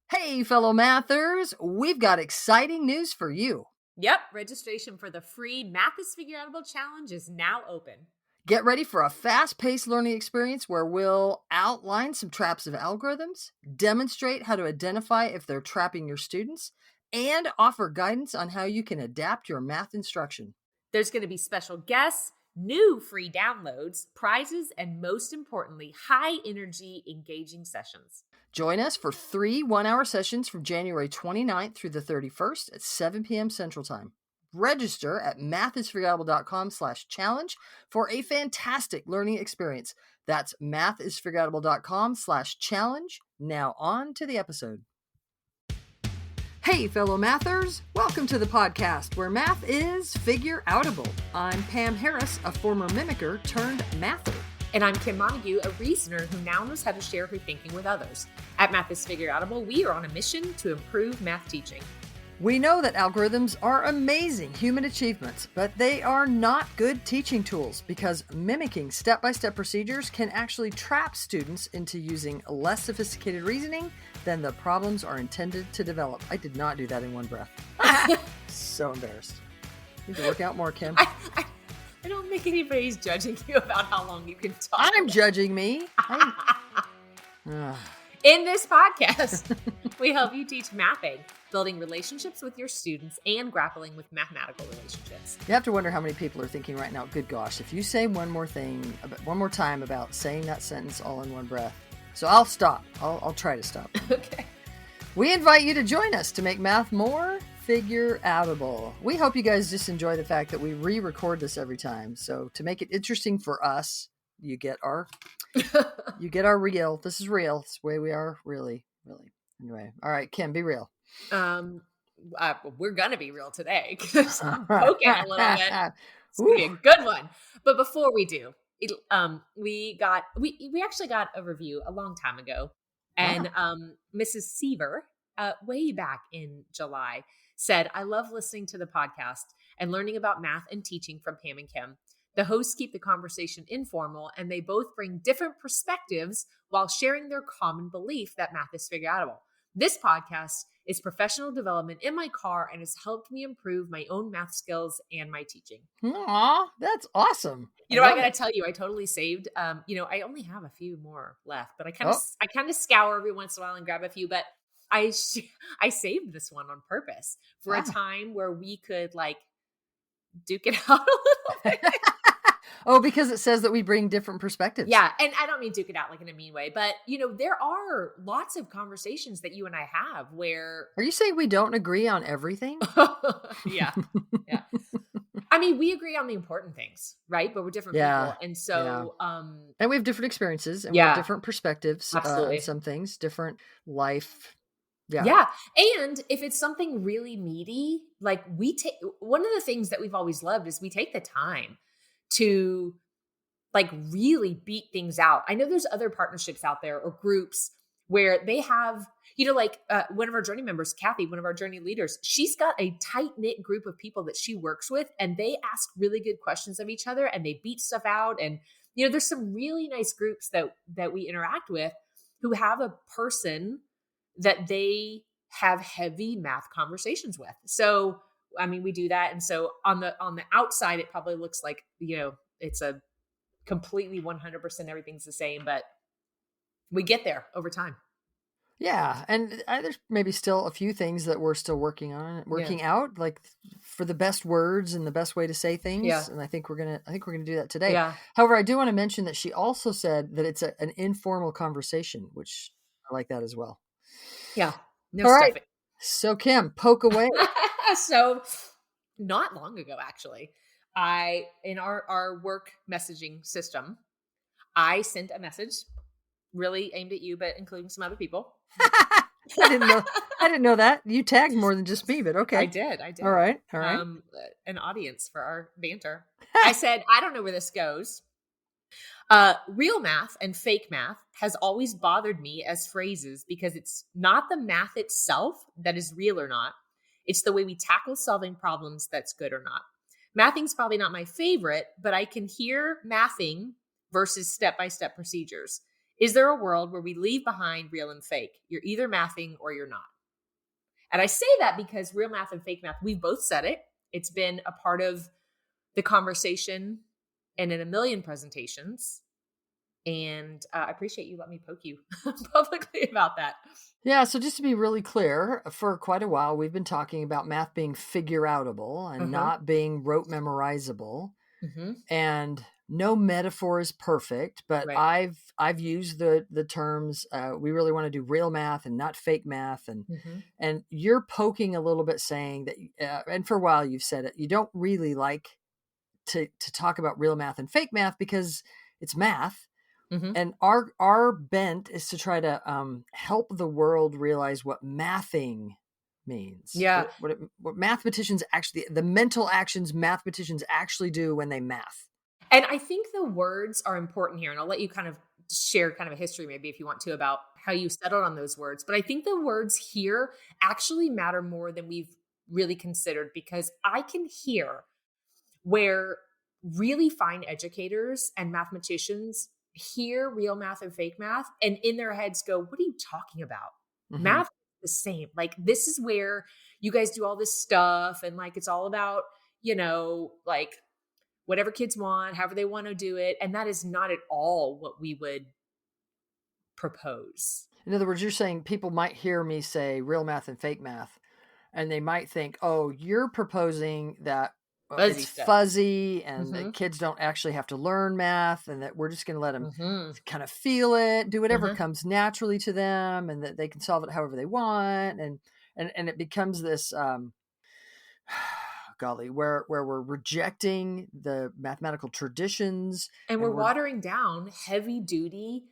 Hey, fellow mathers, we've got exciting news for you. Yep, registration for the free Math is Figureoutable challenge is now open. Get ready for a fast-paced learning experience where we'll outline some traps of algorithms, demonstrate how to identify if they're trapping your students, and offer guidance on how you can adapt your math instruction. There's going to be special guests, new free downloads, prizes, and most importantly, high-energy, engaging sessions. Join us for 3 one-hour sessions from January 29th through the 31st at 7 p.m. Central Time. Register at mathisfigureoutable.com/challenge for a fantastic learning experience. That's mathisfigureoutable.com/challenge. Now on to the episode. Hey, fellow mathers, welcome to the podcast where math is figure-outable. I'm Pam Harris, a former mimicker turned mather. And I'm Kim Montague, a reasoner who now knows how to share her thinking with others. At Math is Figureoutable, we are on a mission to improve math teaching. We know that algorithms are amazing human achievements, but they are not good teaching tools because mimicking step-by-step procedures can actually trap students into using less sophisticated reasoning than the problems are intended to develop. I did not do that in one breath. So embarrassed. Need to work out more, Kim. I don't think anybody's judging you about how long you can talk. I'm judging me. In this podcast, we help you teach mathing, building relationships with your students, and grappling with mathematical relationships. You have to wonder how many people are thinking right now, good gosh, if you say one more time about saying that sentence all in one breath. So I'll stop. I'll try to stop. Okay. We invite you to join us to make math more figure-outable. We hope you guys just enjoy the fact that we re-record this every time. So to make it interesting for us, you get our real. This is real. It's the way we are, really. Anyway, all right, Kim, be real. We're gonna be real today because I'm poking a little bit. It's gonna be a good one. But before we do, we actually got a review a long time ago, and Mrs. Seaver, way back in July, said, "I love listening to the podcast and learning about math and teaching from Pam and Kim. The hosts keep the conversation informal, and they both bring different perspectives while sharing their common belief that math is figureoutable. This podcast is professional development in my car and has helped me improve my own math skills and my teaching." Aw, that's awesome. I gotta tell you, I totally saved. I only have a few more left, but I kind of scour every once in a while and grab a few. But I saved this one on purpose for a time where we could duke it out a little bit. Oh, because it says that we bring different perspectives. Yeah. And I don't mean duke it out in a mean way, but there are lots of conversations that you and I have where. Are you saying we don't agree on everything? Yeah. Yeah. I mean, we agree on the important things, right? But we're different people. And so, and we have different experiences and we have different perspectives on some things, different life. Yeah. Yeah. And if it's something really meaty, one of the things that we've always loved is we take the time to really beat things out. I know there's other partnerships out there or groups where they have, one of our journey members, Kathy, one of our journey leaders, she's got a tight knit group of people that she works with, and they ask really good questions of each other and they beat stuff out. And, there's some really nice groups that we interact with who have a person that they have heavy math conversations with. So, I mean, we do that. And so on the outside, it probably looks like, it's a completely 100% everything's the same, but we get there over time. Yeah. And there's maybe still a few things that we're still working out, like for the best words and the best way to say things. Yeah. And I think we're going to do that today. Yeah. However, I do want to mention that she also said that it's an informal conversation, which I like that as well. Yeah. No All stuffing. Right. So Kim, poke away. So not long ago, actually, in our work messaging system, I sent a message really aimed at you, but including some other people. I didn't know that. You tagged more than just me, but okay. I did. All right. An audience for our banter. I said, I don't know where this goes. Real math and fake math has always bothered me as phrases because it's not the math itself that is real or not. It's the way we tackle solving problems that's good or not. Mathing's probably not my favorite, but I can hear mathing versus step-by-step procedures. Is there a world where we leave behind real and fake? You're either mathing or you're not. And I say that because real math and fake math, we've both said it. It's been a part of the conversation and in a million presentations. And I appreciate you letting me poke you publicly about that. Yeah, so just to be really clear, for quite a while, we've been talking about math being figureoutable and Uh-huh. not being rote memorizable. Mm-hmm. And no metaphor is perfect, but Right. I've used the terms. We really want to do real math and not fake math, Mm-hmm. and you're poking a little bit, saying that, and for a while you've said it. You don't really like to talk about real math and fake math because it's math, Mm-hmm. and our bent is to try to help the world realize what mathing means, Yeah. what mathematicians actually, the mental actions mathematicians actually do when they math. And I think the words are important here. And I'll let you kind of share kind of a history, maybe if you want to, about how you settled on those words. But I think the words here actually matter more than we've really considered, because I can hear where really fine educators and mathematicians hear real math and fake math and in their heads go, what are you talking about? Hmm. Math is the same. Like, this is where you guys do all this stuff. And like, it's all about, like whatever kids want, however they want to do it. And that is not at all what we would propose. In other words, you're saying people might hear me say real math and fake math, and they might think, oh, you're proposing that, well, Fuzzy it's stuff. fuzzy and Mm-hmm. that kids don't actually have to learn math, and that we're just going to let them Mm-hmm. kind of feel it, do whatever Uh-huh. comes naturally to them, and that they can solve it however they want. And it becomes this, golly, where we're rejecting the mathematical traditions, And we're and watering down heavy duty,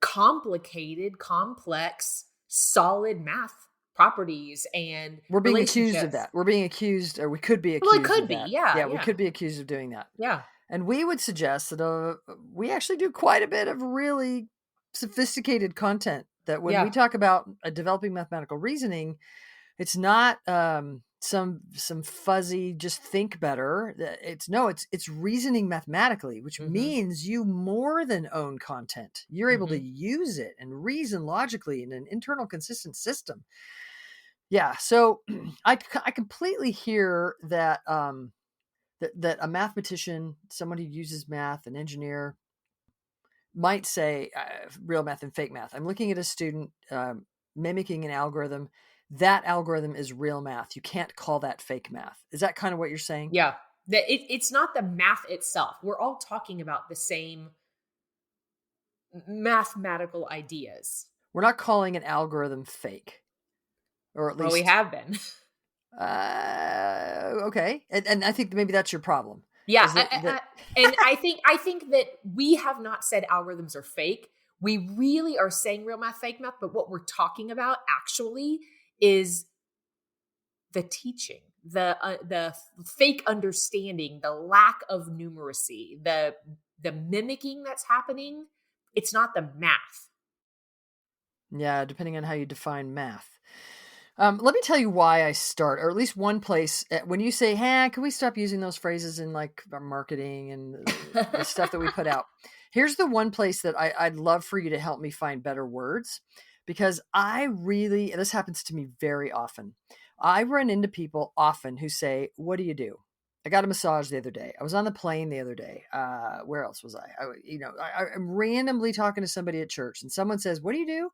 complicated, complex, solid math properties and we're being accused of relationships. that. We're being accused, or we could be Well, it accused could of be. that. Yeah. Yeah, we Yeah. could be accused of doing that. Yeah. And we would suggest that we actually do quite a bit of really sophisticated content. That when we Yeah. talk about developing mathematical reasoning, it's not some fuzzy just think better. It's no, it's reasoning mathematically, which Mm-hmm. means you more than own content. You're able to Mm-hmm. use it and reason logically in an internal consistent system. Yeah, so I completely hear that that a mathematician, someone who uses math, an engineer, might say real math and fake math. I'm looking at a student mimicking an algorithm. That algorithm is real math. You can't call that fake math. Is that kind of what you're saying? Yeah. It's not the math itself. We're all talking about the same mathematical ideas. We're not calling an algorithm fake, or at Well, we least have been. okay. And I think maybe that's your problem. Yeah, Is that and I think that we have not said algorithms are fake. We really are saying real math, fake math, but what we're talking about actually is the teaching, the fake understanding, the lack of numeracy, the mimicking that's happening. It's not the math. yeah, depending on how you define math. Let me tell you why I start, or at least one place. When you say, "Hey, can we stop using those phrases in like our marketing and the stuff that we put out?" Here's the one place that I'd love for you to help me find better words, because I really, this happens to me very often. I run into people often who say, "What do you do?" I got a massage the other day. I was on the plane the other day. Where else was I? I'm randomly talking to somebody at church, and someone says, "What do you do?"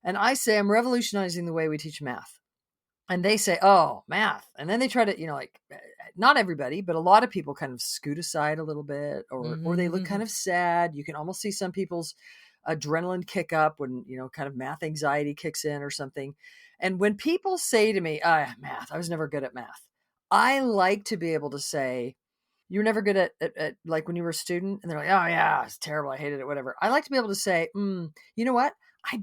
And I say, I'm revolutionizing the way we teach math. And they say, oh, math. And then they try to, not everybody, but a lot of people kind of scoot aside a little bit, or they look kind Mhm. of sad. You can almost see some people's adrenaline kick up when, kind of math anxiety kicks in or something. And when people say to me, math, I was never good at math, I like to be able to say, you were never good at like when you were a student, and they're like, oh yeah, it's terrible, I hated it, whatever. I like to be able to say, you know what? I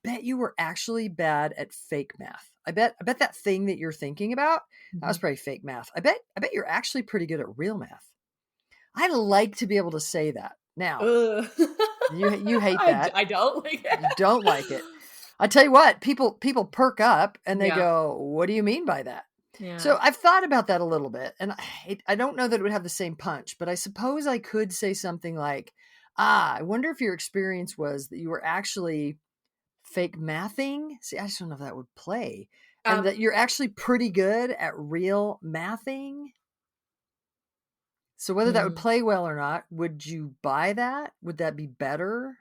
bet you were actually bad at fake math. I bet that thing that you're thinking about, that was Mhm. probably fake math. I bet you're actually pretty good at real math. I like to be able to say that. Now, Ugh. you hate that. I don't like it. You don't like it. I tell you what, people perk up and they Yeah. go, "What do you mean by that?" Yeah. So I've thought about that a little bit, and I don't know that it would have the same punch, but I suppose I could say something like, I wonder if your experience was that you were actually fake mathing. See, I just don't know if that would play. And Um, that you're actually pretty good at real mathing. So whether that would hmm. play well or not, would you buy that? Would that be better?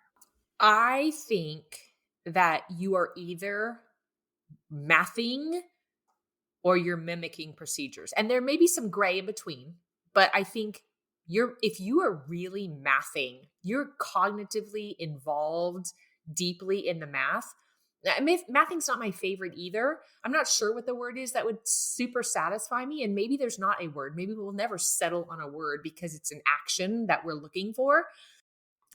I think that you are either mathing or you're mimicking procedures. And there may be some gray in between, but I think if you are really mathing, you're cognitively involved deeply in the math. I mean, mathing's not my favorite either. I'm not sure what the word is that would super satisfy me. And maybe there's not a word. Maybe we'll never settle on a word because it's an action that we're looking for.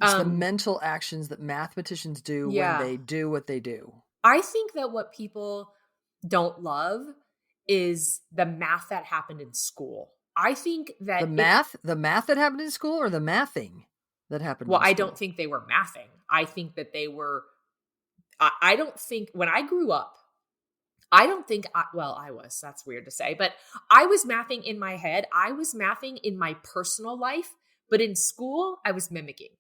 It's the Um, mental actions that mathematicians do when yeah. they do what they do. I think that what people don't love is the math that happened in school. I think that The math that happened in school or the mathing that happened well, in I don't school? think they were mathing. I think that they were, I don't think when I grew up, I don't think, well, I was, that's weird to say, but I was mathing in my head. I was mathing in my personal life, but in school, I was mimicking.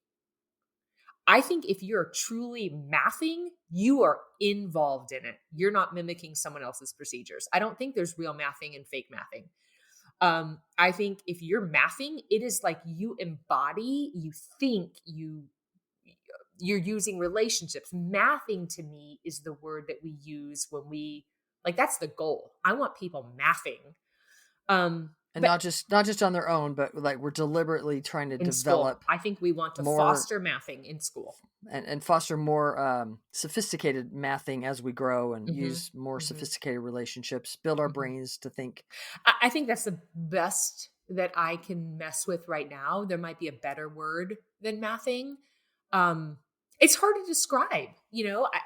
I think if you're truly mathing, you are involved in it. You're not mimicking someone else's procedures. I don't think there's real mathing and fake mathing. I think if you're mathing, it is like you embody, you think, you're using relationships. Mathing to me is the word that we use when we like that's the goal. I want people mathing. And But not just on their own, but like we're deliberately trying to in school, develop I think we want to more foster mathing in school. and foster more sophisticated mathing as we grow and Hmm. use more Hmm. sophisticated relationships, build our Hmm. brains to think. I think that's the best that I can mess with right now. There might be a better word than mathing. Um, it's hard to describe.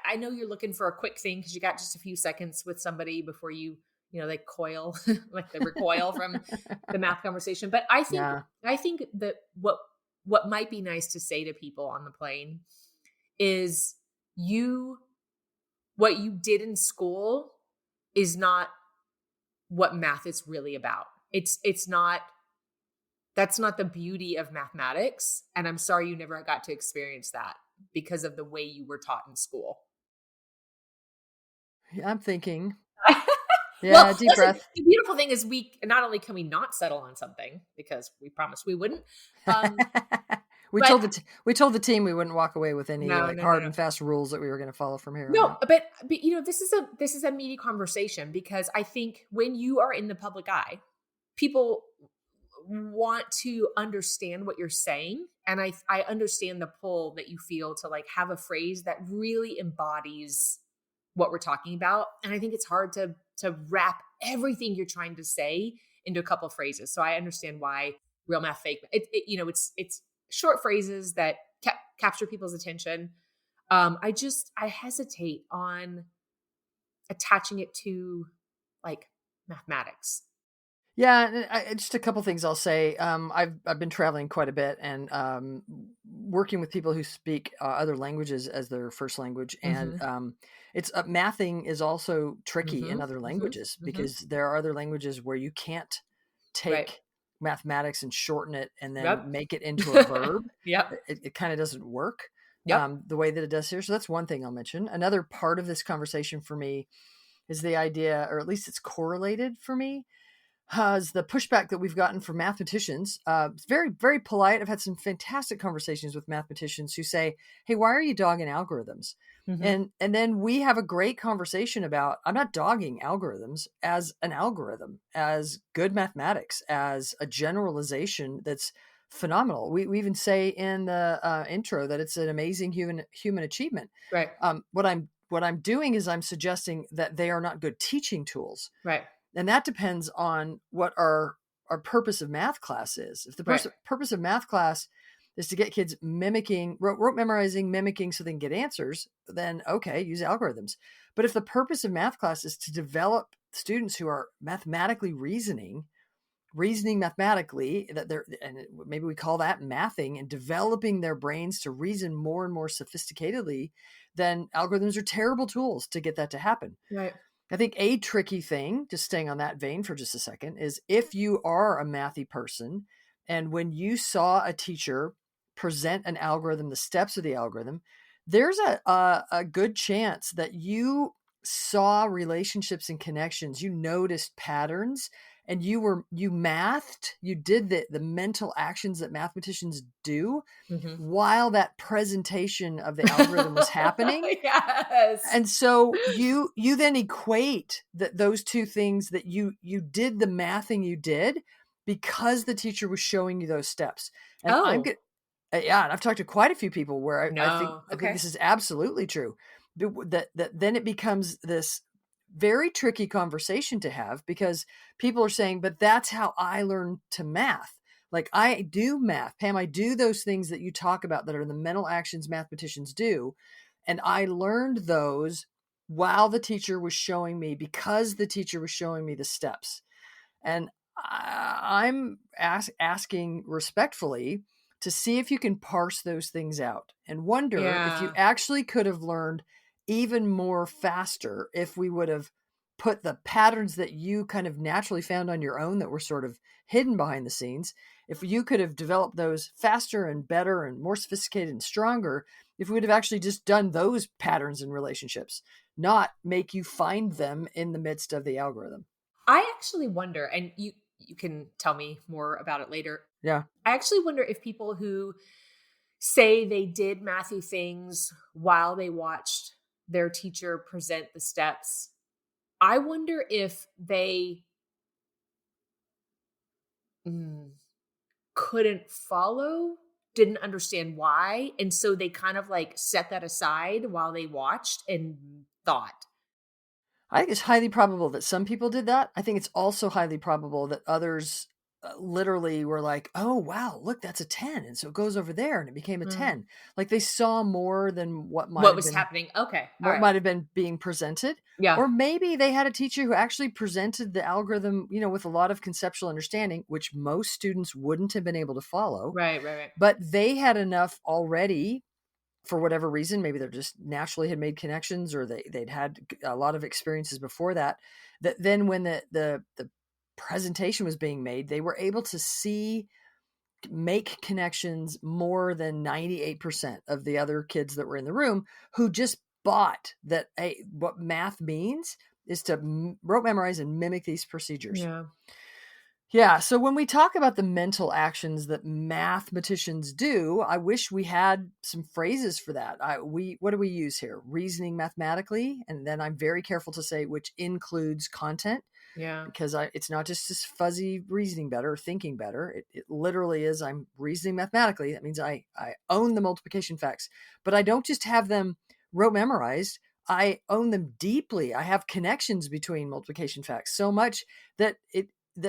I know you're looking for a quick thing because you got just a few seconds with somebody before they coil, like they recoil from the math conversation. But Yeah. I think that what might be nice to say to people on the plane is you what you did in school is not what math is really about. It's not that's not the beauty of mathematics, and I'm sorry you never got to experience that because of the way you were taught in school. Yeah, I'm thinking. Well, Yeah, deep listen, breath. the beautiful thing is we not only can we not settle on something because we promised we wouldn't, um, but We told the team we wouldn't walk away with any no, like no, no, hard no. and fast rules that we were going to follow from here on No, out. but this is a meaty conversation because I think when you are in the public eye, people want to understand what you're saying, and I understand the pull that you feel to like have a phrase that really embodies what we're talking about, and I think it's hard to wrap everything you're trying to say into a couple of phrases. So I understand why real math fake it's short phrases that capture people's attention. I hesitate on attaching it to like mathematics. Yeah, and just a couple things I'll say. I've been traveling quite a bit and working with people who speak other languages as their first language, and Hmm. it's mathing is also tricky in Hmm. other Hmm. languages Hmm. because there are other languages where you can't Right. take mathematics and shorten it and then Yep. make it into a verb. Yep. It kind of doesn't work Yep. the way that it does here. So that's one thing I'll mention. Another part of this conversation for me is the idea, or at least it's correlated for me, has the pushback that we've gotten from mathematicians. It's very, very polite. I've had some fantastic conversations with mathematicians who say, "Hey, why are you dogging algorithms?" Mhm. And then we have a great conversation about I'm not dogging algorithms as an algorithm, as good mathematics, as a generalization that's phenomenal. We even say in the intro that it's an amazing human achievement. Right. What I'm doing is I'm suggesting that they are not good teaching tools, Right. and that depends on what our purpose of math class is. If the Right. purpose of math class is to get kids mimicking, rote memorizing, mimicking so they can get answers, then okay, use algorithms. But if the purpose of math class is to develop students who are mathematically reasoning mathematically, that they're, and maybe we call that mathing, and developing their brains to reason more and more sophisticatedly, then algorithms are terrible tools to get that to happen. Right. I think a tricky thing, just staying on that vein for just a second, is if you are a mathy person and when you saw a teacher present an algorithm, the steps of the algorithm, there's a good chance that you saw relationships and connections, you noticed patterns, and you mathed, you did the mental actions that mathematicians do Mhm. while that presentation of the algorithm was happening. Yes. And so you then equate those two things, that you did the mathing you did because the teacher was showing you those steps. And I'm Oh, good. Yeah, and I've talked to quite a few people where no. I think Okay. this is absolutely true. That then it becomes this very tricky conversation to have, because people are saying, but that's how I learn to math. Like, I do math, Pam, I do those things that you talk about that are the mental actions mathematicians do. And I learned those while the teacher was showing me, because the teacher was showing me the steps. And I'm asking respectfully to see if you can parse those things out, and wonder if you Yeah. actually could have learned even more faster if we would have put the patterns that you kind of naturally found on your own, that were sort of hidden behind the scenes, if you could have developed those faster and better and more sophisticated and stronger, if we would have actually just done those patterns in relationships, not make you find them in the midst of the algorithm. I actually wonder, and you can tell me more about it later. Yeah. I actually wonder if people who say they did mathy things while they watched their teacher present the steps, I wonder if they mm, couldn't follow, didn't understand why, and so they kind of like set that aside while they watched and thought. I think it's highly probable that some people did that. I think it's also highly probable that others literally were like, "Oh, wow, look, that's a 10." And so it goes over there and it became a Mm. 10. Like, they saw more than What was happening? Okay. All what right. might have been being presented. Yeah. Or maybe they had a teacher who actually presented the algorithm, with a lot of conceptual understanding, which most students wouldn't have been able to follow, Right, right, right. but they had enough already, for whatever reason. Maybe they're just naturally had made connections, or they'd had a lot of experiences before that, that then when the presentation was being made, they were able to make connections more than 98% of the other kids that were in the room, who just bought that, hey, what math means is to rote memorize and mimic these procedures. Yeah. Yeah. So when we talk about the mental actions that mathematicians do, I wish we had some phrases for that. What do we use here? Reasoning mathematically. And then I'm very careful to say which includes content, Yeah. because it's not just this fuzzy reasoning better or thinking better. It literally is, I'm reasoning mathematically. That means I own the multiplication facts, but I don't just have them rote memorized. I own them deeply. I have connections between multiplication facts so much that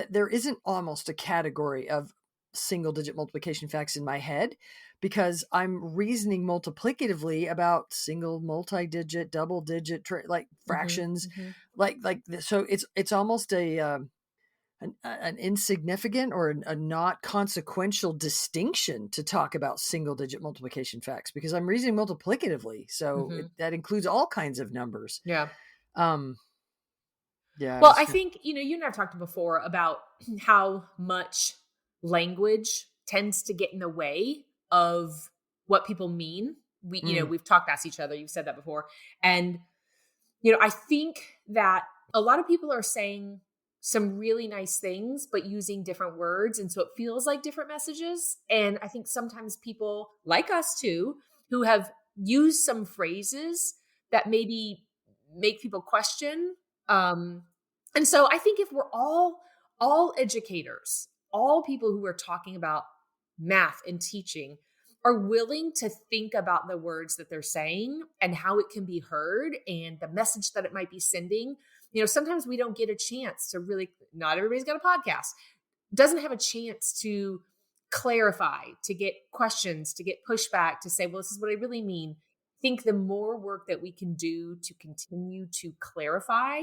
there isn't almost a category of single digit multiplication facts in my head, because I'm reasoning multiplicatively about single, multi-digit, double digit, like Mhm, fractions, mhm, so it's almost an insignificant or a not consequential distinction to talk about single digit multiplication facts, because I'm reasoning multiplicatively, so mhm. that includes all kinds of numbers. Yeah. um yeah, Well, it's I think, you and I have talked before about how much language tends to get in the way of what people mean. mm, We've talked past each other. You've said that before. And, I think that a lot of people are saying some really nice things, but using different words. And so it feels like different messages. And I think sometimes people like us too, who have used some phrases that maybe make people question. Um, and so I think if we're all educators, all people who are talking about math and teaching are willing to think about the words that they're saying and how it can be heard and the message that it might be sending. Sometimes we don't get a chance to really, not everybody's got a podcast, doesn't have a chance to clarify, to get questions, to get pushback, to say, well, this is what I really mean. I think the more work that we can do to continue to clarify,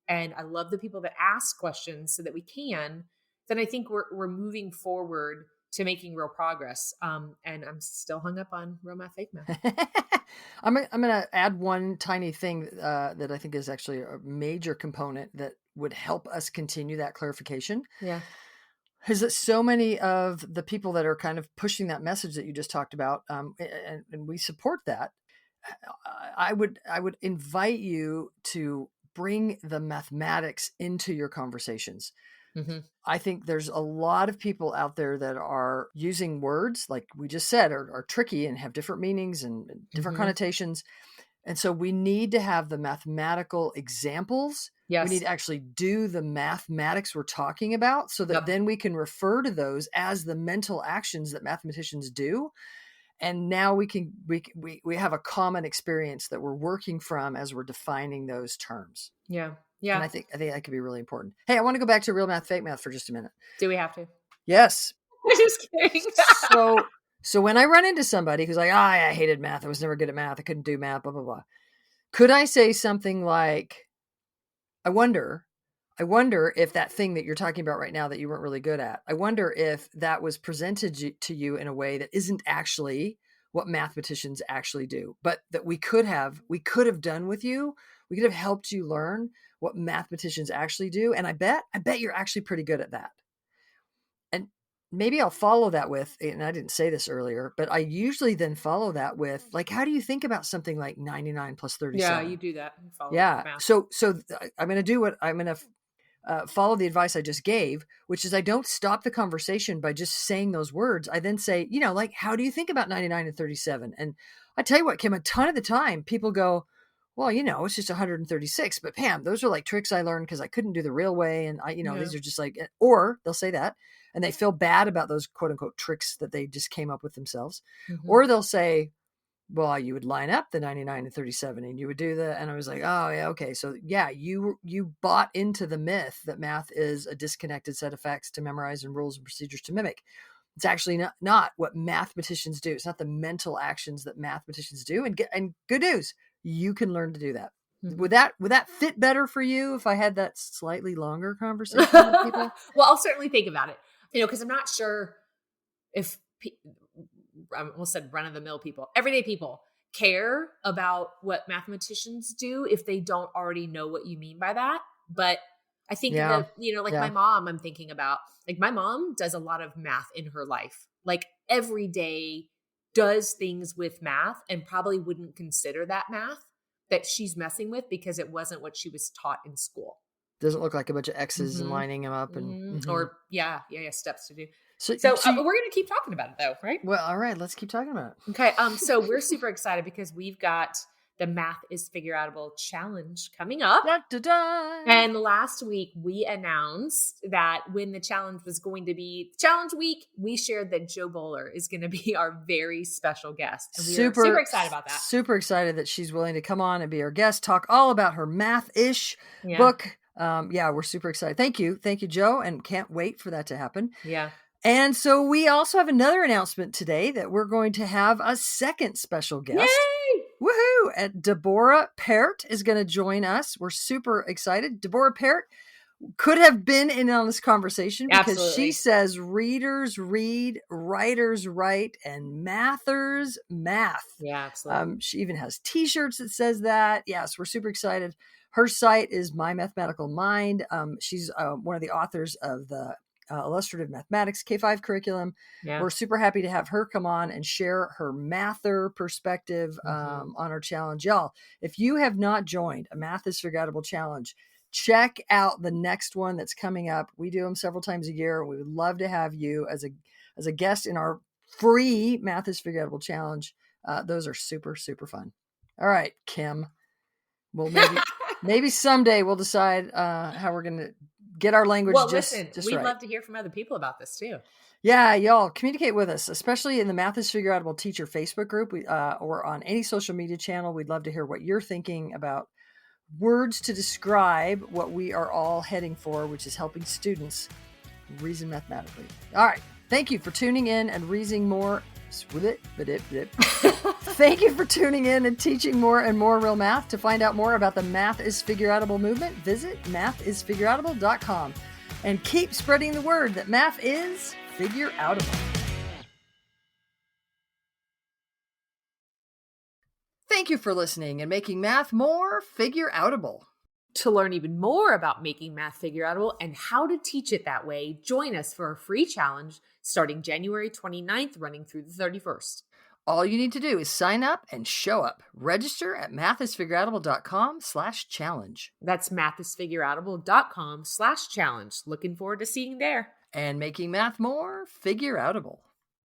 and I love the people that ask questions so that we can, then I think we're moving forward to making real progress. And I'm still hung up on real math, fake math. I'm gonna add one tiny thing that I think is actually a major component that would help us continue that clarification. Yeah. is that so many of the people that are kind of pushing that message that you just talked about, and we support that. I would invite you to bring the mathematics into your conversations. Mm-hmm. I think there's a lot of people out there that are using words, like we just said, are tricky and have different meanings and different Mm-hmm. connotations. And so we need to have the mathematical examples. We need Yes. to actually do the mathematics we're talking about so that Yep. then we can refer to those as the mental actions that mathematicians do. And now we have a common experience that we're working from as we're defining those terms. Yeah. And Yeah. I think that could be really important. Hey, I want to go back to real math, fake math for just a minute. Do we have to? Yes. Just kidding. So when I run into somebody who's like, I hated math. I was never good at math. I couldn't do math, blah, blah, blah. Could I say something like, I wonder if that thing that you're talking about right now that you weren't really good at, I wonder if that was presented to you in a way that isn't actually what mathematicians actually do, but that we could have done with you. We could have helped you learn what mathematicians actually do. And I bet you're actually pretty good at that. And maybe I'll follow that with, and I didn't say this earlier, but I usually then follow that with, like, how do you think about something like 99 plus 37? Yeah, you do that. You follow Yeah. math. So I'm going to do what I'm going to follow the advice I just gave, which is I don't stop the conversation by just saying those words. I then say, like, how do you think about 99 and 37? And I tell you what, Kim, a ton of the time people go, well, it's just 136. But Pam, those are like tricks I learned because I couldn't do the real way. And these are just like, or they'll say that and they feel bad about those quote unquote tricks that they just came up with themselves. Mm-hmm. Or they'll say, well, you would line up the 99 and 37 and you would do that. And I was like, oh yeah, okay. So yeah, you bought into the myth that math is a disconnected set of facts to memorize and rules and procedures to mimic. It's actually not what mathematicians do. It's not the mental actions that mathematicians do. And good news, you can learn to do that. Mm-hmm. Would that fit better for you if I had that slightly longer conversation with people? Well, I'll certainly think about it, because I'm not sure if I almost said run-of-the-mill people, everyday people care about what mathematicians do if they don't already know what you mean by that. But I think my mom, I'm thinking about, like, my mom does a lot of math in her life, like every day does things with math and probably wouldn't consider that math that she's messing with because it wasn't what she was taught in school. Doesn't look like a bunch of X's and lining them up and or steps to do. So we're going to keep talking about it though, right? Well, all right, let's keep talking about it. Okay. So we're super excited because we've got the Math is Figureoutable challenge coming up. Da, da, da. And last week we announced that when the challenge was going to be challenge week, we shared that Joe Bowler is going to be our very special guest. And we're super excited about that. Super excited that she's willing to come on and be our guest, talk all about her math-ish book. We're super excited. Thank you, Joe, and can't wait for that to happen. Yeah. And so we also have another announcement today that we're going to have a second special guest. Yay! Woohoo! And Deborah Pert is going to join us. We're super excited. Deborah Pert could have been in on this conversation because she says readers read, writers write, and mathers math. Yeah, absolutely. She even has t-shirts that says that. Yes, we're super excited. Her site is My Mathematical Mind. She's one of the authors of the Illustrative Mathematics K-5 curriculum. Yeah. We're super happy to have her come on and share her mather perspective on our challenge. Y'all, if you have not joined a Math is Figureoutable challenge, check out the next one that's coming up. We do them several times a year. We would love to have you as a guest in our free Math is Figureoutable challenge. Those are super, super fun. All right, Kim. Well, maybe someday we'll decide how we're going to get our language just we'd right. love to hear from other people about this too. Yeah, y'all communicate with us, especially in the Math is Figureoutable teacher Facebook group or on any social media channel. We'd love to hear what you're thinking about words to describe what we are all heading for, which is helping students reason mathematically. All right. Thank you for tuning in and reasoning more. Thank you for tuning in and teaching more and more real math. To find out more about the Math is Figureoutable movement, visit mathisfigureoutable.com and keep spreading the word that math is figureoutable. Thank you for listening and making math more figureoutable. To learn even more about making math figureoutable and how to teach it that way, join us for a free challenge starting January 29th, running through the 31st. All you need to do is sign up and show up. Register at mathisfigureoutable.com/challenge. That's mathisfigureoutable.com/challenge. Looking forward to seeing you there. And making math more figureoutable.